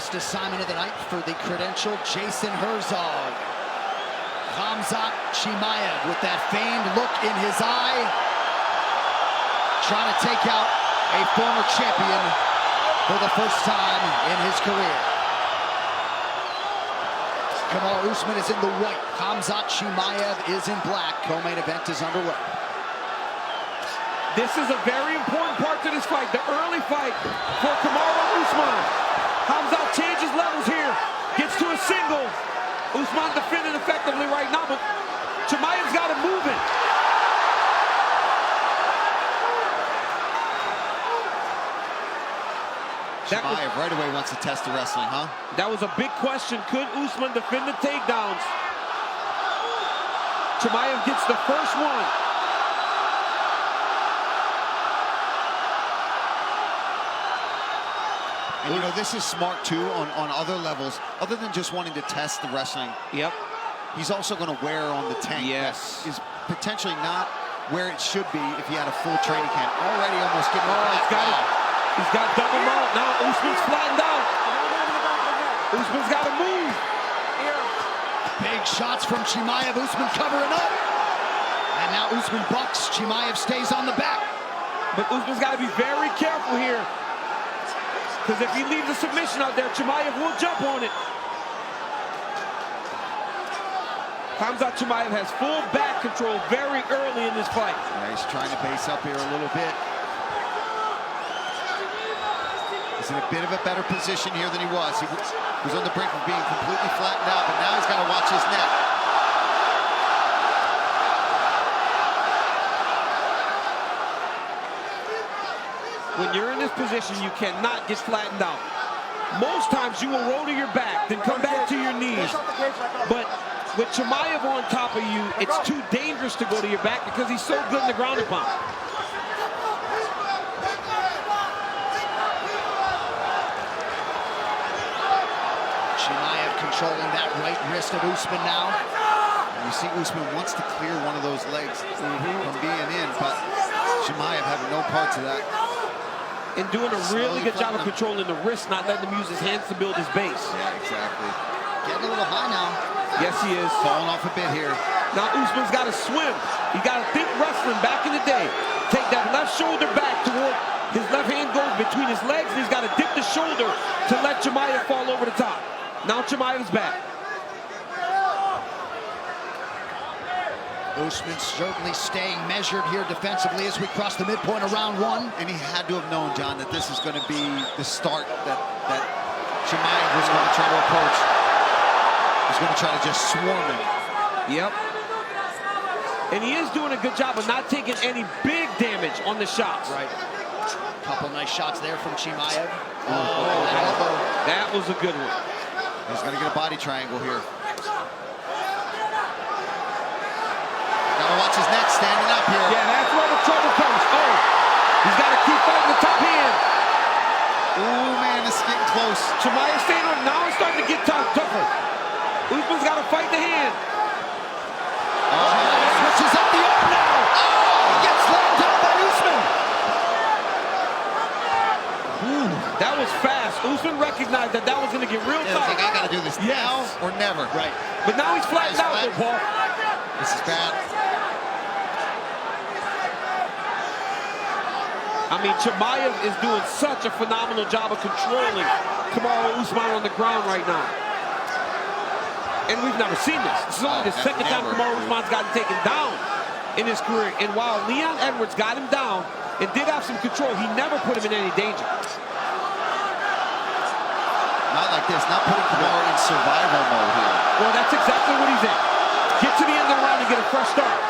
last assignment of the night for the credentialed Jason Herzog. Khamzat Chimaev with that feigned look in his eye, trying to take out a former champion for the first time in his career. Kamaru Usman is in the white. Khamzat Chimaev is in black. Co-main event is underway. This is a very important part to this fight, the early fight for Kamaru Usman. Khamzat changes levels here, gets to a single. Usman defending effectively right now, but Chimaev's got him moving. Chimaev right away wants to test the wrestling, huh? That was a big question. Could Usman defend the takedowns? Chimaev gets the first one. And you know, this is smart too on other levels, other than just wanting to test the wrestling. Yep. He's also going to wear on the tank. Yes. Is potentially not where it should be if he had a full training camp. Already almost getting He's got double mount. Now Usman's flattened out. Usman's got to move. Big shots from Chimaev. Usman covering up. And now Usman bucks. Chimaev stays on the back. But Usman's got to be very careful here, because if he leaves a submission out there, Chimaev will jump on it. Khamzat Chimaev has full back control very early in this fight. Yeah, he's trying to base up here a little bit. He's in a bit of a better position here than he was. He was on the brink of being completely flattened out, but now he's got to watch his neck. When you're in this position, you cannot get flattened out. Most times you will roll to your back, then come back to your knees. But with Chimaev on top of you, it's too dangerous to go to your back because he's so good in the ground and pound. Chimaev controlling that right wrist of Usman now. And you see Usman wants to clear one of those legs from being in, but Chimaev having no parts of that. And doing a really good job of controlling the wrist, not letting him use his hands to build his base. Yeah, exactly. Getting a little high now. Yes, he is. Falling off a bit here. Now Usman's got to swim. He got to think wrestling back in the day. Take that left shoulder back toward his left hand goes between his legs, and he's got to dip the shoulder to let Chimaev fall over the top. Now Chimaev's back. Usman certainly staying measured here defensively as we cross the midpoint of round one. And he had to have known, John, that this is going to be the start that Chimaev was going to try to approach. He's going to try to just swarm him. Yep. And he is doing a good job of not taking any big damage on the shots. Right. Couple nice shots there from Chimaev. That was a good one. He's going to get a body triangle here. Gotta watch his neck standing up here. Yeah, that's where the trouble comes. Oh, he's got to keep fighting the top hand. Ooh, man, this is getting close. Chimaev staying on. Now it's starting to get tougher. Usman's got to fight the hand. Switches up the arm now. Oh, he gets slammed down by Usman. Ooh, that was fast. Usman recognized that was going to get real tough. Like, I got to do this now or never. Right. But now he's flattened out there, Paul. This is bad. I mean, Chimaev is doing such a phenomenal job of controlling Kamaru Usman on the ground right now. And we've never seen this. This is only the second time Kamaru Usman's gotten taken down in his career. And while Leon Edwards got him down and did have some control, he never put him in any danger. Not like this, not putting Kamaru in survival mode here. Well, that's exactly what he's in. Get to the end of the round and get a fresh start.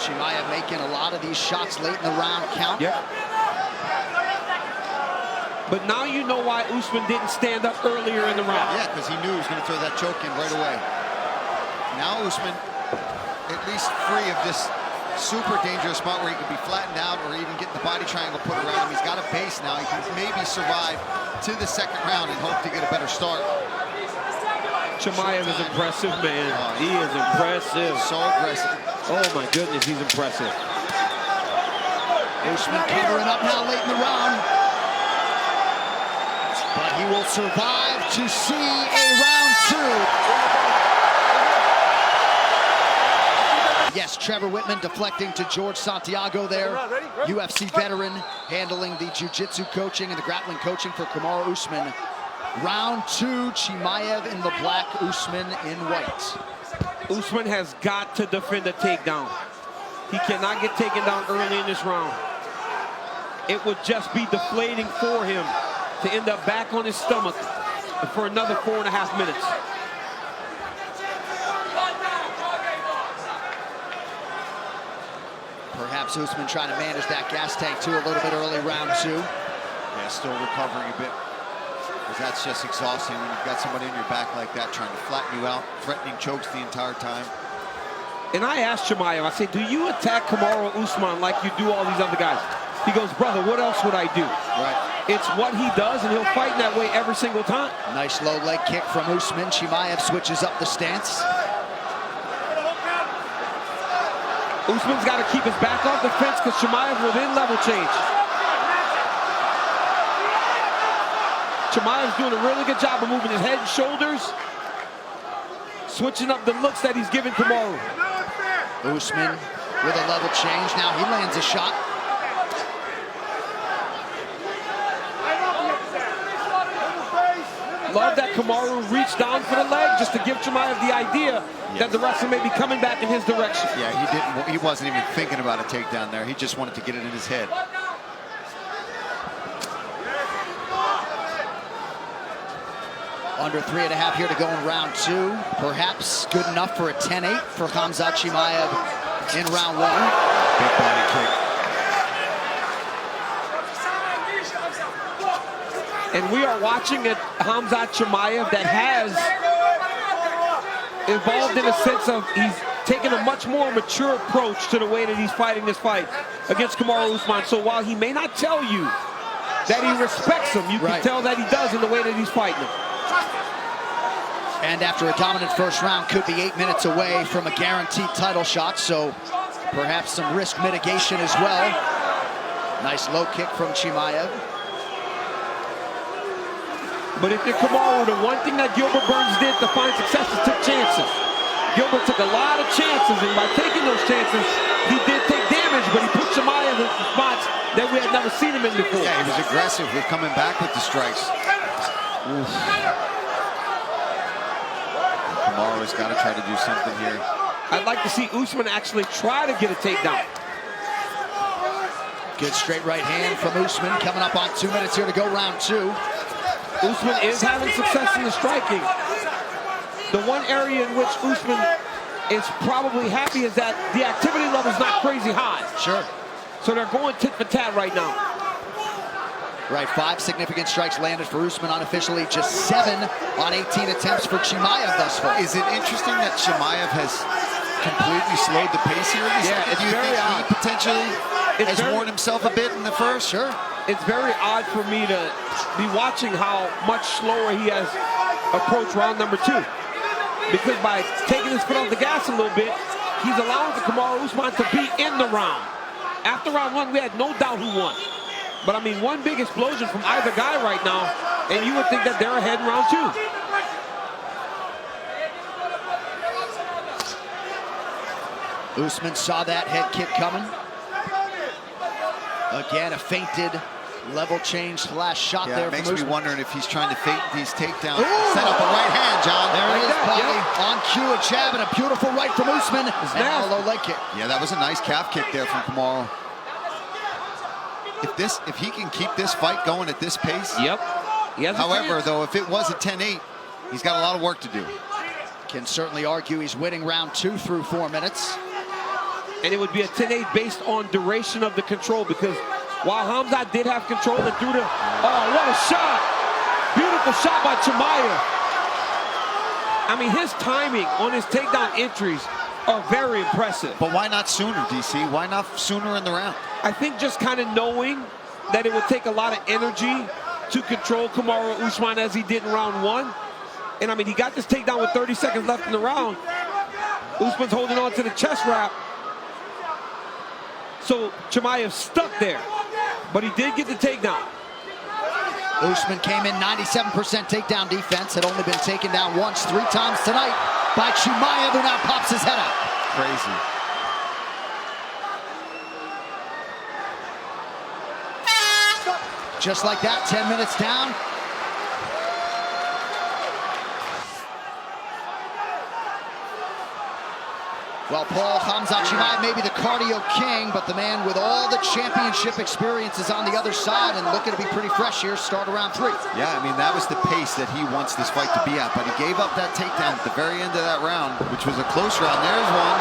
Chimaev making a lot of these shots late in the round count. Yep. But now you know why Usman didn't stand up earlier in the round. Yeah, because he knew he was going to throw that choke in right away. Now Usman, at least free of this super dangerous spot where he could be flattened out or even get the body triangle put around him. He's got a base now. He can maybe survive to the second round and hope to get a better start. Chimaev is impressive, man. He is impressive. So aggressive. Oh my goodness, he's impressive. Usman covering up now late in the round. But he will survive to see a round 2. Yes, Trevor Whitman deflecting to George Santiago there. UFC veteran handling the jiu-jitsu coaching and the grappling coaching for Kamaru Usman. Round 2, Chimaev in the black, Usman in white. Usman has got to defend a takedown. He cannot get taken down early in this round. It would just be deflating for him to end up back on his stomach for another 4.5 minutes. Perhaps Usman trying to manage that gas tank too a little bit early, round 2. Yeah, still recovering a bit. Because that's just exhausting when you've got somebody in your back like that trying to flatten you out, threatening chokes the entire time. And I asked Chimaev, I said, do you attack Kamaru Usman like you do all these other guys? He goes, brother, what else would I do? Right. It's what he does, and he'll fight that way every single time. Nice low leg kick from Usman. Chimaev switches up the stance. Usman's got to keep his back off the fence because Chimaev will then level change. Chimaev's doing a really good job of moving his head and shoulders, switching up the looks that he's giving Kamaru. Usman with a level change. Now he lands a shot. Love that Kamaru reached down for the leg just to give Chimaev the idea that the wrestler may be coming back in his direction. Yeah, he wasn't even thinking about a takedown there. He just wanted to get it in his head. Under 3.5 here to go in round 2. Perhaps good enough for a 10-8 for Khamzat Chimaev in round 1. Big body kick. And we are watching a Khamzat Chimaev that has evolved in a sense of he's taken a much more mature approach to the way that he's fighting this fight against Kamaru Usman. So while he may not tell you that he respects him, you can tell that he does in the way that he's fighting him. And after a dominant first round, could be 8 minutes away from a guaranteed title shot, so perhaps some risk mitigation as well. Nice low kick from Chimaev. But if you're Kamaru, the one thing that Gilbert Burns did to find success is took chances. Gilbert took a lot of chances, and by taking those chances, he did take damage, but he put Chimaev in spots that we had never seen him in before. Yeah, he was aggressive with coming back with the strikes. Kamaru's got to try to do something here. I'd like to see Usman actually try to get a takedown. Good straight right hand from Usman. Coming up on 2 minutes here to go, round 2. Usman is having success in the striking. The one area in which Usman is probably happy is that the activity level is not crazy high. Sure. So they're going tit for tat right now. Right, 5 significant strikes landed for Usman unofficially, just 7 on 18 attempts for Chimaev thus far. Is it interesting that Chimaev has completely slowed the pace here? Yeah, it's very odd. He potentially has worn himself a bit in the first? Sure. It's very odd for me to be watching how much slower he has approached round number 2. Because by taking his foot off the gas a little bit, he's allowing the Kamaru Usman to be in the round. After round 1, we had no doubt who won. But I mean, one big explosion from either guy right now, and you would think that they're ahead in round 2. Usman saw that head kick coming. Again, a feinted level change slash shot there. It makes me wondering if he's trying to feint these takedowns. Ooh. Set up a right hand, John. There it is, Paulie. On cue, a jab and a beautiful right from Usman. And now a low leg kick. Yeah, that was a nice calf kick there from Kamaru. If he can keep this fight going at this pace. Yep. However, though, if it was a 10-8, he's got a lot of work to do. Can certainly argue he's winning round 2 through 4 minutes. And it would be a 10-8 based on duration of the control, because while Khamzat did have control and threw the... Oh, what a shot! Beautiful shot by Chimaev. I mean, his timing on his takedown entries are very impressive. But why not sooner, DC? Why not sooner in the round? I think just kind of knowing that it would take a lot of energy to control Kamaru Usman as he did in round 1. And I mean, he got this takedown with 30 seconds left in the round. Usman's holding on to the chest wrap. So Chimaev stuck there, but he did get the takedown. Usman came in 97% takedown defense, had only been taken down once, 3 times tonight by Chimaev, who now pops his head up. Crazy. Just like that, 10 minutes down. Well, Paul, Khamzat Chimaev may be the cardio king, but the man with all the championship experience is on the other side and looking to be pretty fresh here, start around 3. Yeah, I mean, that was the pace that he wants this fight to be at, but he gave up that takedown at the very end of that round, which was a close round. There's one.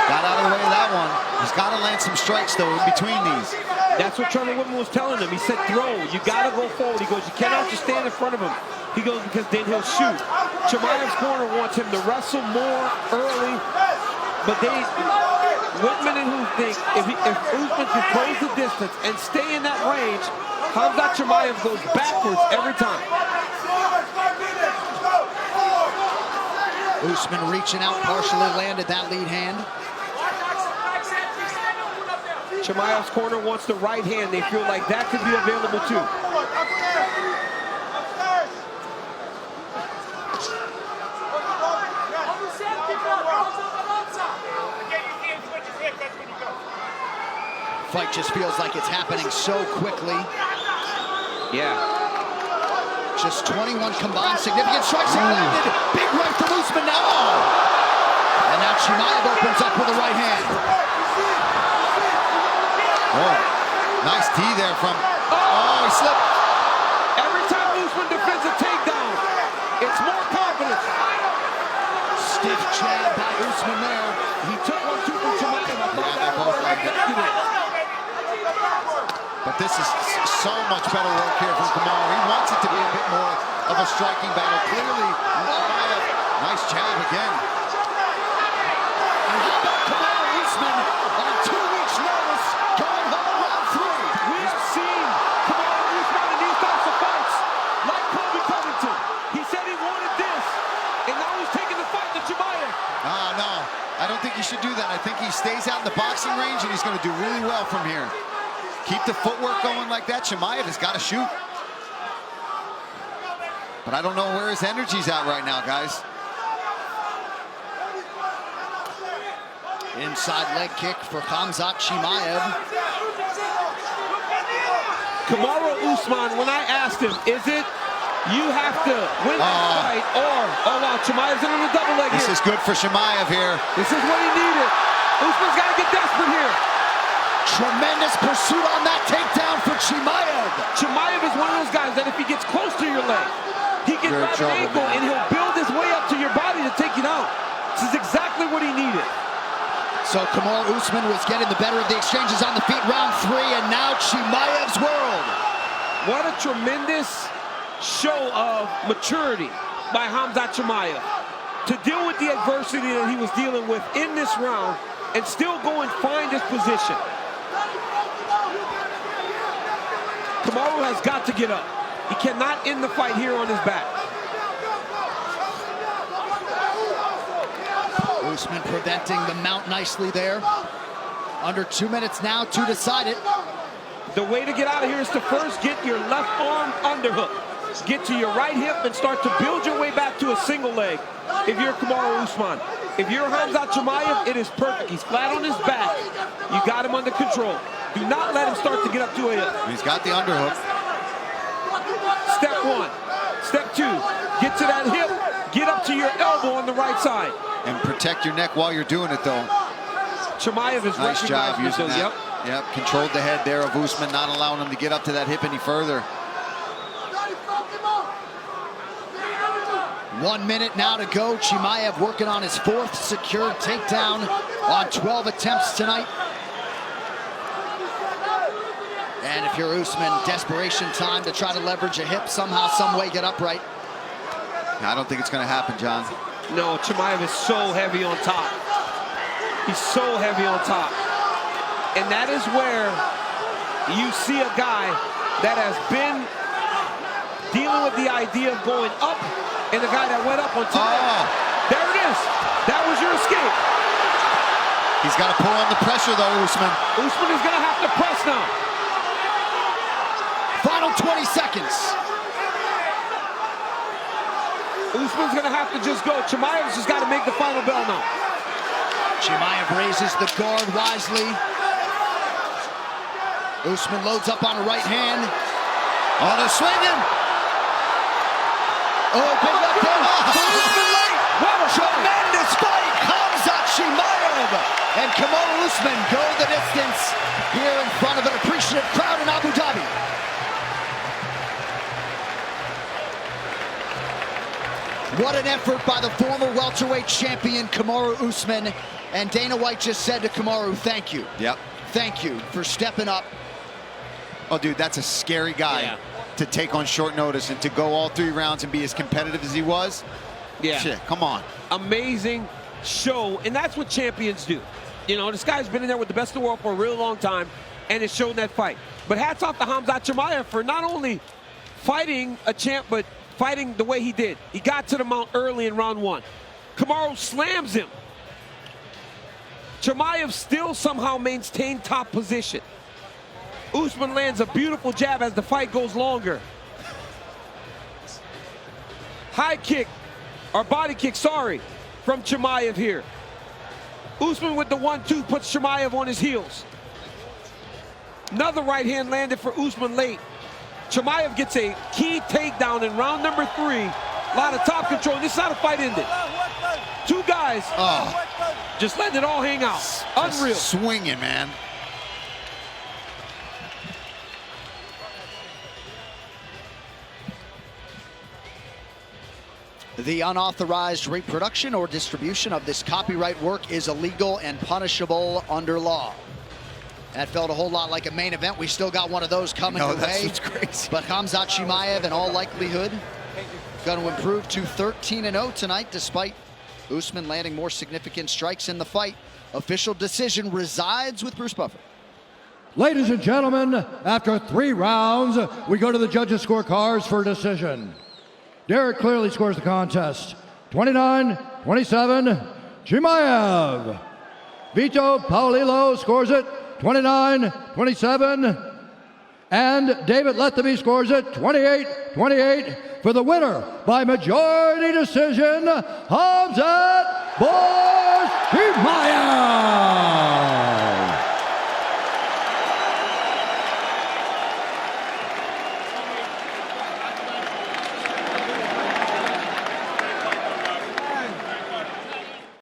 Got out of the way of that one. He's got to land some strikes, though, in between these. That's what Trevor Whitman was telling him. He said, throw. You got to go forward. He goes, you cannot just stand in front of him. He goes, because then he'll shoot. Chimaev's corner wants him to wrestle more early, but Whitman and who think if Usman can close the distance and stay in that range, Khamzat Chimaev goes backwards every time. Usman reaching out, partially landed that lead hand. Chimaev's corner wants the right hand. They feel like that could be available too. Fight just feels like it's happening so quickly. Yeah. Just 21 combined significant strikes are landed. Big right from Usman now. And now Chimaev opens up with a right hand. Oh, nice D there from, oh, he slipped. Every time Usman defends a takedown, it's more confidence. Stiff jab by Usman there. He took 1-2 from Chimaev. I thought that was where he got it. But this is so much better work here from Kamaru. He wants it to be a bit more of a striking battle. Clearly, Chimaev, nice jab again. And how about Kamaru Usman on 2 weeks' notice going home round 3? We've seen Kamaru Usman in these types of fights, like Kobe Covington. He said he wanted this, and now he's taking the fight to Chimaev. No, I don't think he should do that. I think he stays out in the boxing range, and he's going to do really well from here. Keep the footwork going like that. Chimaev has got to shoot. But I don't know where his energy's at right now, guys. Inside leg kick for Khamzat Chimaev. Kamaru Usman, when I asked him, is it you have to win this fight or, oh wow, Chimaev's in on a double leg here. This is good for Chimaev here. This is what he needed. Usman's got to get desperate here. Tremendous pursuit on that takedown for Chimaev. Chimaev is one of those guys that if he gets close to your leg, he can grab an ankle and he'll build his way up to your body to take it out. This is exactly what he needed. So Kamaru Usman was getting the better of the exchanges on the feet, round 3, and now Chimaev's world. What a tremendous show of maturity by Khamzat Chimaev to deal with the adversity that he was dealing with in this round and still go and find his position. Kamaru has got to get up. He cannot end the fight here on his back. Usman preventing the mount nicely there. Under 2 minutes now to decide it. The way to get out of here is to first get your left arm underhook. Get to your right hip and start to build your way back to a single leg if you're Kamaru Usman. If you're Khamzat Chimaev, it is perfect. He's flat on his back. You got him under control. Do not let him start to get up to a hip. He's got the underhook. Step 1. Step 2. Get to that hip. Get up to your elbow on the right side. And protect your neck while you're doing it, though. Chimaev is nice job using that. Yep. Controlled the head there of Usman, not allowing him to get up to that hip any further. 1 minute now to go. Chimaev working on his 4th secured takedown on 12 attempts tonight. And if you're Usman, desperation time to try to leverage a hip, somehow, some way get upright. I don't think it's going to happen, John. No, Chimaev is so heavy on top. He's so heavy on top. And that is where you see a guy that has been dealing with the idea of going up and the guy that went up on top. Oh. There it is. That was your escape. He's got to pull on the pressure, though, Usman. Usman is going to have to press now. Final 20 seconds. Usman's going to have to just go. Chimaev's just got to make the final bell now. Chimaev raises the guard wisely. Usman loads up on a right hand. Oh, they're swinging. Oh, big left hand. Usman late. What a tremendous fight. Khamzat Chimaev and Kamaru Usman go the distance here in front of an appreciative crowd in Abu Dhabi. What an effort by the former welterweight champion Kamaru Usman. And Dana White just said to Kamaru, thank you. Yep. Thank you for stepping up. Oh, dude, that's a scary guy to take on short notice and to go all 3 rounds and be as competitive as he was. Yeah. Shit, come on. Amazing show, and that's what champions do. You know, this guy's been in there with the best in the world for a really long time, and it showed in that fight. But hats off to Khamzat Chimaev for not only fighting a champ, but fighting the way he did. He got to the mount early in round 1. Kamaru slams him. Chimaev still somehow maintained top position. Usman lands a beautiful jab as the fight goes longer. High kick, or body kick, sorry, from Chimaev here. Usman with the 1-2 puts Chimaev on his heels. Another right hand landed for Usman late. Chimaev gets a key takedown in round number 3. A lot of top control. This is how the fight ended. 2 guys just letting it all hang out. Unreal. Just swinging, man. The unauthorized reproduction or distribution of this copyright work is illegal and punishable under law. That felt a whole lot like a main event. We still got one of those coming your that's way. what's crazy. But Khamzat Chimaev, in all likelihood, going to improve to 13-0 tonight, despite Usman landing more significant strikes in the fight. Official decision resides with Bruce Buffer. Ladies and gentlemen, after 3 rounds, we go to the judges' scorecards for decision. Derek clearly scores the contest. 29-27, Chimaev. Vito Paolillo scores it, 29-27. And David Lethaby scores it, 28-28. For the winner by majority decision, Khamzat Chimaev.